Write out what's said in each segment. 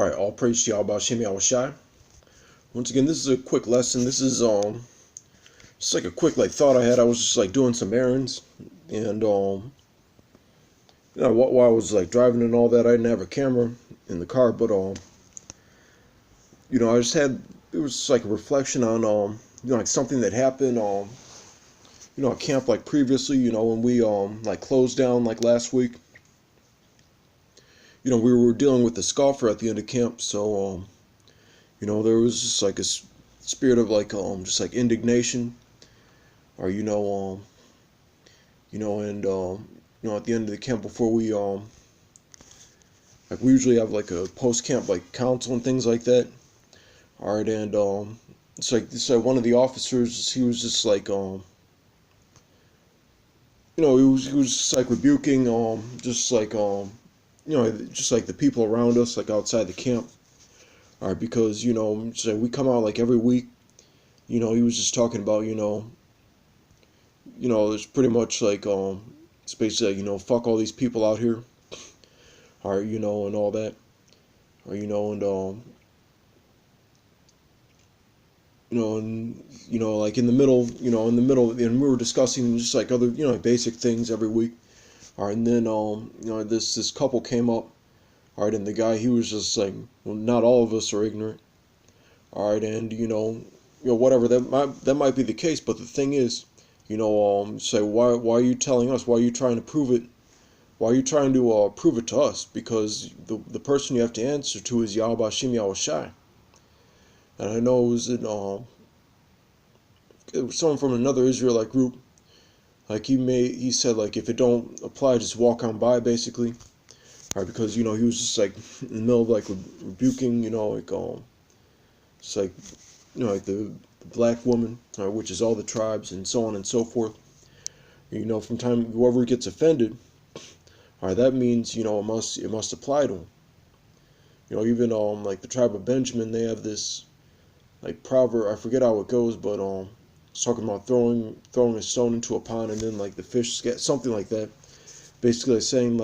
Alright, all praise to Yahweh Shem Yahushai. Once again, this is a quick lesson. This is just like a quick thought I had. I was just doing some errands, and while I was driving and all that, I didn't have a camera in the car, but I just had, it was just like a reflection on something that happened at camp previously, when we closed down last week. We were dealing with the scoffer at the end of camp, so there was just a spirit of just indignation, or at the end of the camp before we we usually have a post camp council and things like that. All right, and it's like one of the officers, he was just he was just rebuking just the people around us outside the camp. All right, because so we come out every week. He was just talking about it's pretty much it's basically fuck all these people out here. All right, and all that. Or and in the middle, and we were discussing just other basic things every week. All right, and then this couple came up. All right, and the guy, he was just well, not all of us are ignorant. All right, and whatever, that might be the case, but the thing is, say why are you telling us? Why are you trying to prove it? Why are you trying to prove it to us? Because the person you have to answer to is Yahweh Shem Yahushai. And I know it was someone from another Israelite group. He said if it don't apply, just walk on by, basically. All right, because he was just in the middle of rebuking, it's the black woman, which is all the tribes, and so on and so forth. From time whoever gets offended, all right, that means it must apply to him. Even the tribe of Benjamin, they have this proverb. I forget how it goes, but it's talking about throwing a stone into a pond and then the fish something like that. Basically saying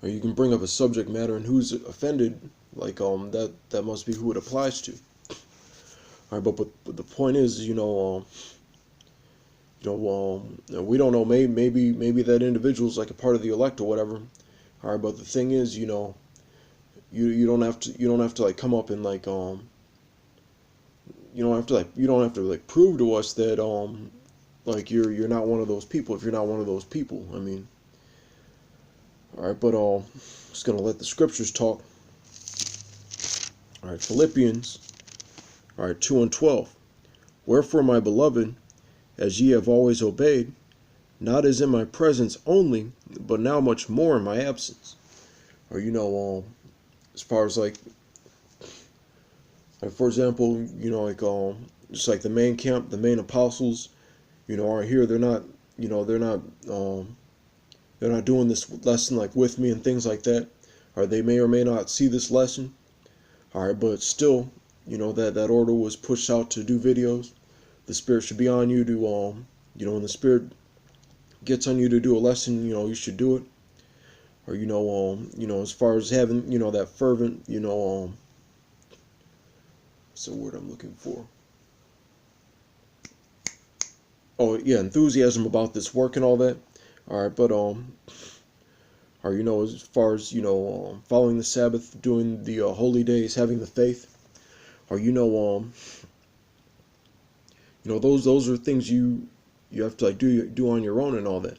or you can bring up a subject matter, and who's offended, that must be who it applies to. All right, but the point is, we don't know. Maybe that individual's a part of the elect or whatever. All right, but the thing is, you don't have to come up and you don't have to prove to us that you're not one of those people if you're not one of those people. I mean, all right, but just gonna let the scriptures talk. All right, Philippians, all right, 2:12. Wherefore, my beloved, as ye have always obeyed, not as in my presence only, but now much more in my absence. Or as far as for example, just the main camp, the main apostles, are here. They're not, they're not doing this lesson with me and things like that. Or they may or may not see this lesson. All right, but still, that order was pushed out to do videos. The Spirit should be on you to, when the Spirit gets on you to do a lesson, you should do it. Or as far as having, that fervent, what's the word I'm looking for? Oh yeah, enthusiasm about this work and all that. All right, but or as far as following the Sabbath, doing the holy days, having the faith, or those are things you have to do on your own and all that.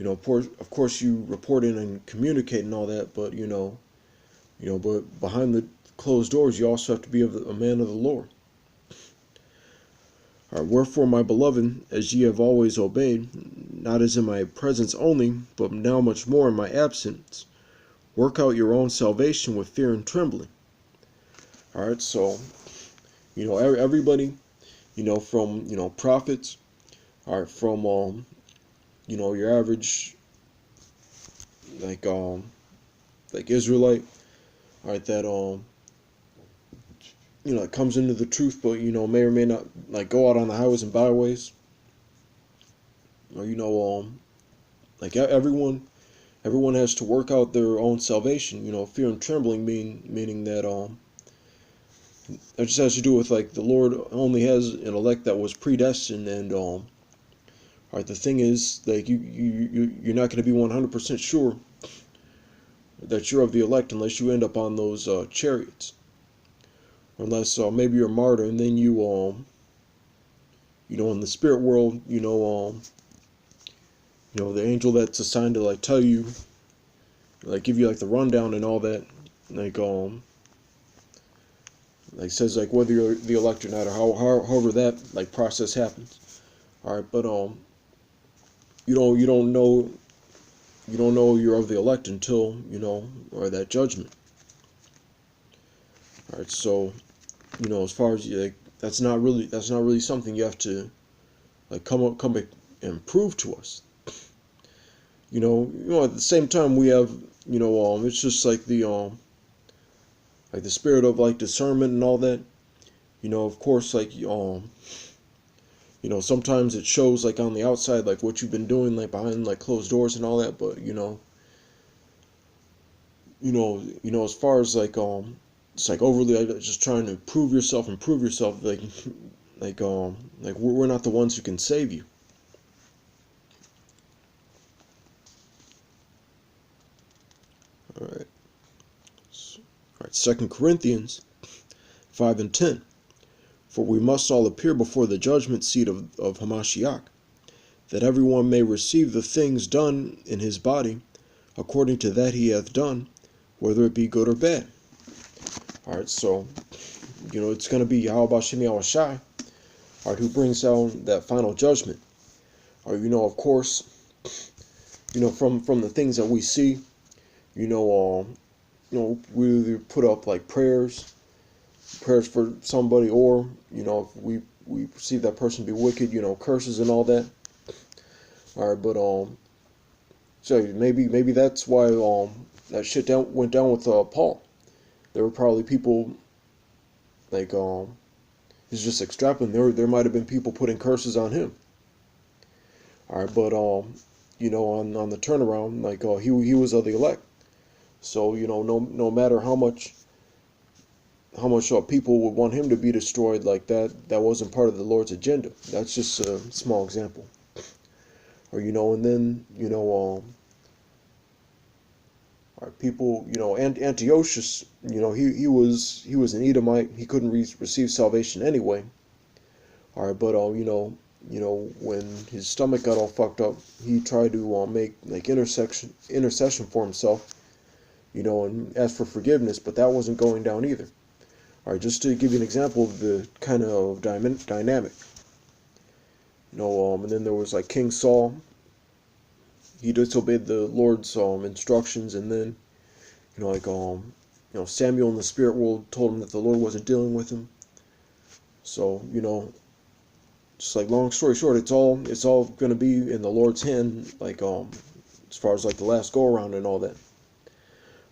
Of course you report in and communicate and all that, but but behind the closed doors, you also have to be a man of the Lord. All right, wherefore, my beloved, as ye have always obeyed, not as in my presence only, but now much more in my absence, work out your own salvation with fear and trembling. All right, so everybody, from prophets, all right, from your average Israelite, all right, that it comes into the truth, but may or may not go out on the highways and byways, or everyone, everyone has to work out their own salvation. Fear and trembling meaning that it just has to do with like the Lord only has an elect that was predestined, and alright, the thing is, like you're not going to be 100% sure that you're of the elect unless you end up on those chariots, unless maybe you're a martyr, and then in the spirit world, the angel that's assigned to like tell you, like give you like the rundown and all that, like says like whether you're the elect or not, or however that like process happens. All right, but you don't know you're of the elect until or that judgment. All right, so as far as like that's not really something you have to like come and prove to us. At the same time we have it's just like the spirit of like discernment and all that. Of course, like sometimes it shows like on the outside like what you've been doing like behind like closed doors and all that, but as far as like it's like overly like, just trying to improve yourself, like we're not the ones who can save you. All right. All right, 2 Corinthians 5:10. For we must all appear before the judgment seat of Hamashiach, that everyone may receive the things done in his body, according to that he hath done, whether it be good or bad. Alright, so, it's going to be Yahweh Shem Yahweh Shai, who brings down that final judgment. Or, of course, from the things that we see, we either put up like prayers for somebody, or if we perceive that person to be wicked, curses and all that. All right, but so maybe that's why that shit went down with Paul. There were probably people like he's just extrapolating. There might have been people putting curses on him. All right, but on the turnaround, like he was of the elect. So no matter how much people would want him to be destroyed, like that wasn't part of the Lord's agenda. That's just a small example. Or and then people, Antiochus, he was an Edomite. He couldn't receive salvation anyway. All right, but when his stomach got all fucked up, he tried to make like intercession for himself, and ask for forgiveness, but that wasn't going down either. All right, just to give you an example of the kind of dynamic. And then there was like King Saul. He disobeyed the Lord's instructions, and then Samuel in the spirit world told him that the Lord wasn't dealing with him. So just like long story short, it's all going to be in the Lord's hand, like as far as like the last go around and all that.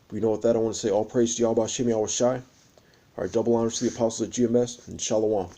But with that, I want to say all praise to Yahweh Shem Yahweh Shai. All right, double honors to the apostles of GMS, and Shalom.